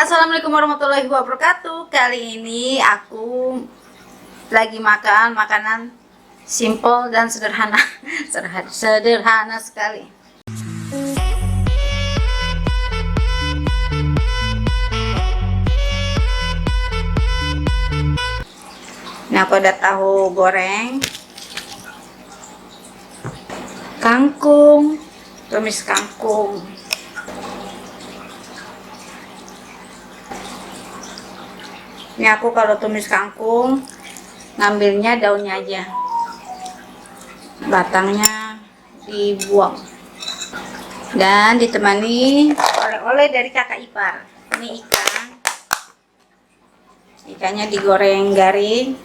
Assalamualaikum warahmatullahi wabarakatuh. Kali ini aku lagi makan makanan simple dan sederhana. Sederhana sekali. Ini aku ada tahu goreng, kangkung, tumis kangkung. Ini aku kalau tumis kangkung ngambilnya daunnya aja, batangnya dibuang, dan ditemani oleh-oleh dari kakak ipar. Ini ikannya digoreng garing,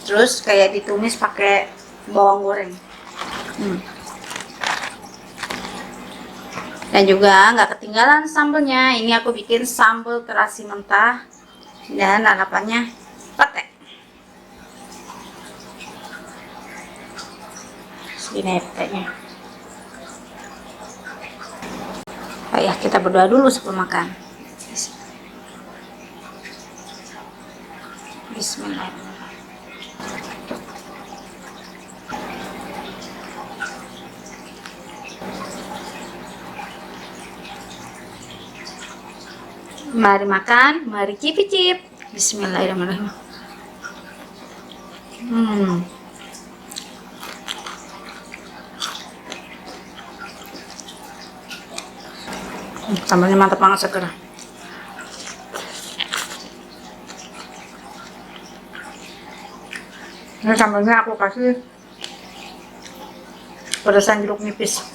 terus kayak ditumis pakai bawang goreng. Dan juga nggak ketinggalan sambelnya. Ini aku bikin sambal terasi mentah dan lalapannya pete. Segini petenya. Oh ya, kita berdoa dulu sebelum makan. Bismillahirrahmanirrahim. Mari makan, mari cicip. Bismillahirrahmanirrahim. Sambalnya mantap banget, seger. Ini sambalnya aku kasih pedasan jeruk nipis.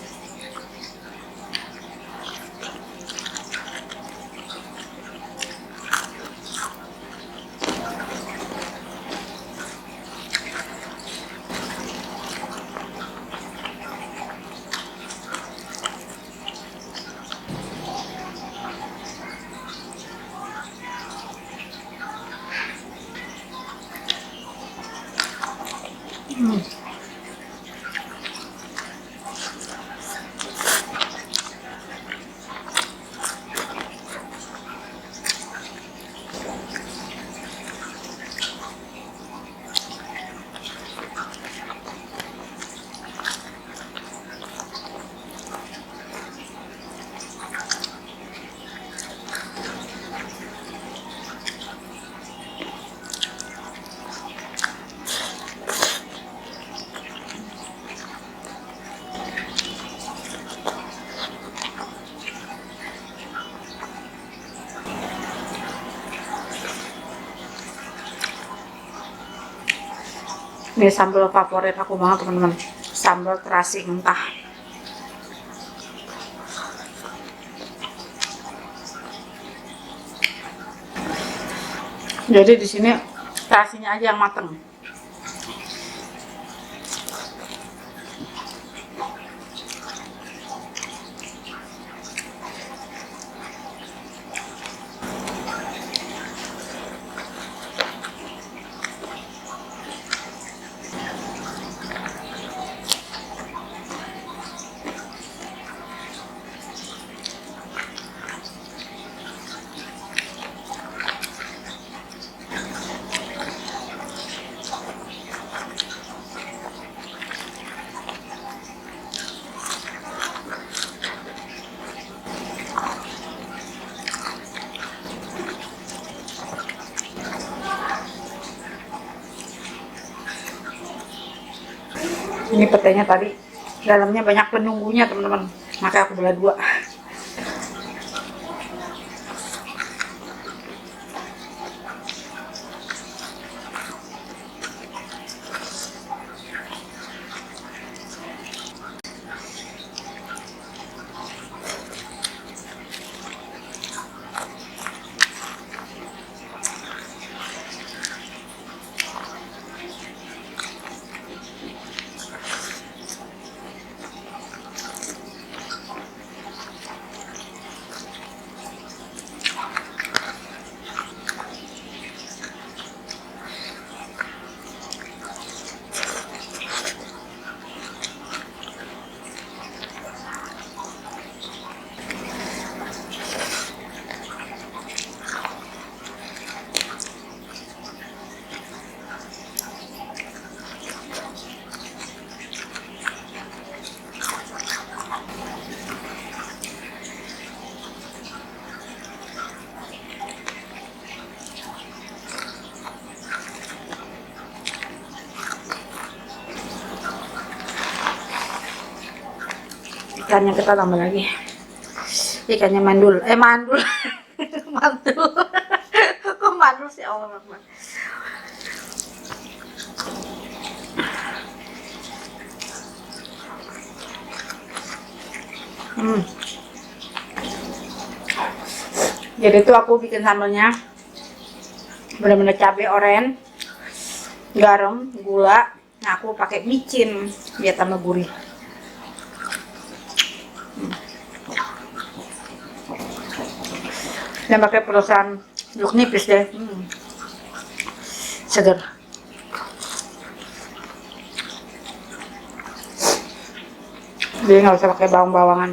Ini sambal favorit aku banget, teman-teman. Sambal terasi mentah. Jadi di sini terasinya aja yang mateng. Ini petenya tadi dalamnya banyak penunggunya, teman-teman, maka aku belah dua. ikannya kita tambah lagi. Ikannya mandul, mandul. Mantul. Kok mandul sih Allah Akbar. Jadi tuh aku bikin sambelnya bener-bener cabai oren, garam, gula. Nah aku pakai micin biar tambah gurih. Dan pakai perusahaan jeruk nipis deh. Seger. Jadi nggak usah pakai bawang-bawangan.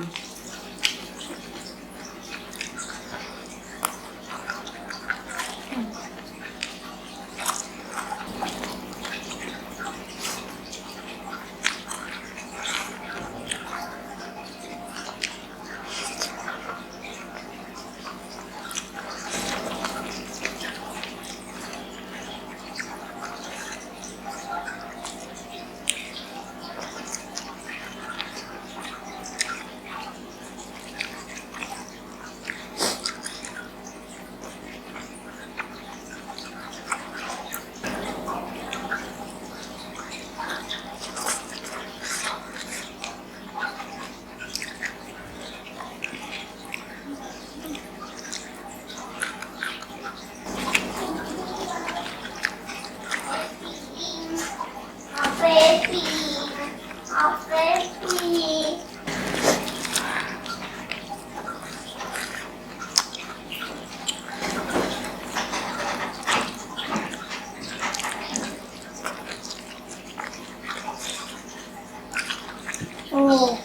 Oh.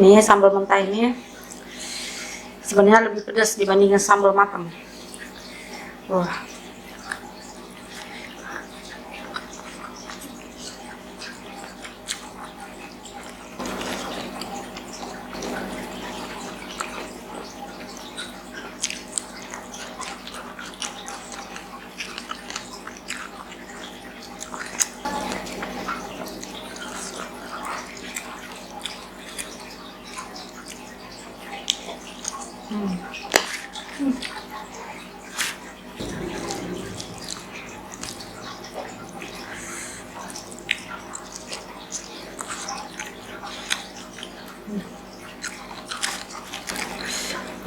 Ini sambal mentah ini sebenarnya lebih pedas dibandingkan sambal matang. Wah.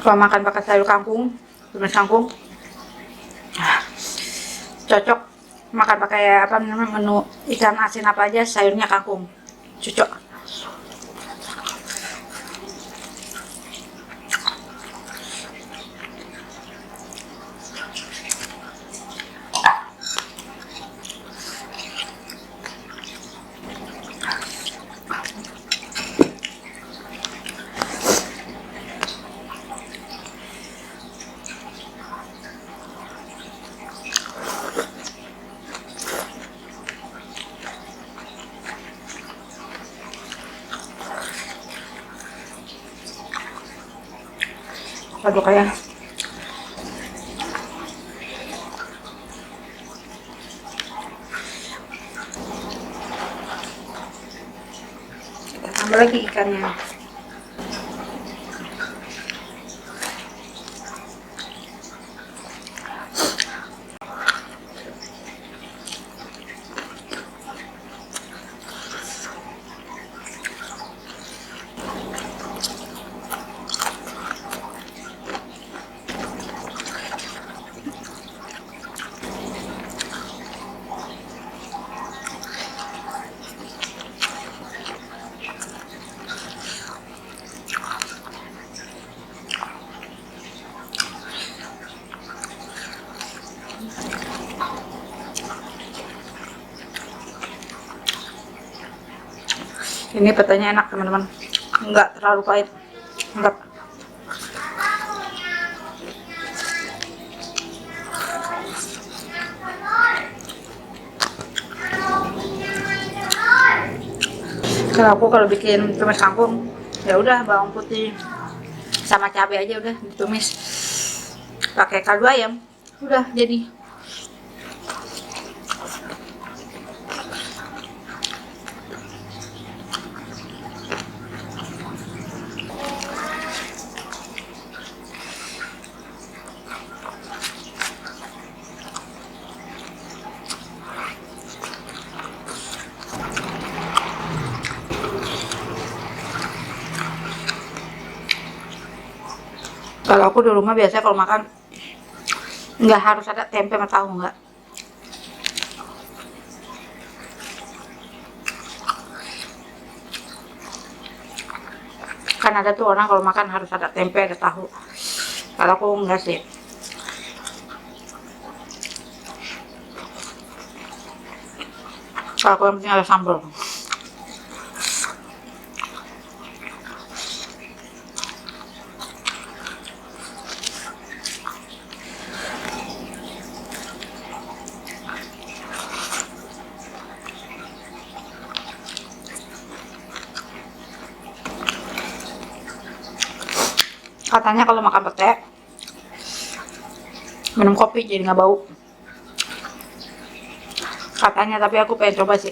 Kalau makan pakai sayur kangkung, tumis kangkung, cocok. Makan pakai apa namanya menu ikan asin apa aja, sayurnya kangkung, cocok. Aduk ya. Kita tambah lagi ikannya. Ini petanya enak teman-teman, enggak terlalu pahit, enggak. Kalau bikin tumis kangkung, ya udah bawang putih sama cabai aja udah ditumis. Pakai kaldu ayam, udah jadi. Kalau aku di rumah biasanya kalau makan nggak harus ada tempe sama tahu, nggak. Kan ada tuh orang kalau makan harus ada tempe, ada tahu. Kalau aku enggak sih. Kalau aku yang penting ada sambal. Katanya kalau makan pete minum kopi jadi nggak bau. Katanya, tapi aku pengen coba sih.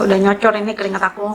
Udah nyocor ini keringat aku.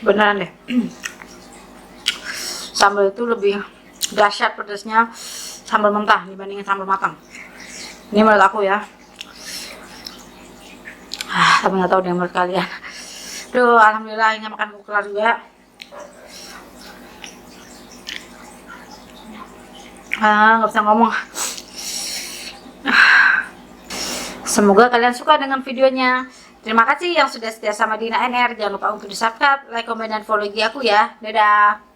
Beneran deh. Sambal itu lebih dahsyat pedasnya sambal mentah dibandingin sambal matang. Ini menurut aku ya. Tapi nggak tahu deh menurut kalian. Duh, alhamdulillah ini makan aku kelar juga. Nggak bisa ngomong. Semoga kalian suka dengan videonya. Terima kasih yang sudah setia sama Dina NR. Jangan lupa untuk di subscribe, like, komen, dan follow IG aku ya. Dadah.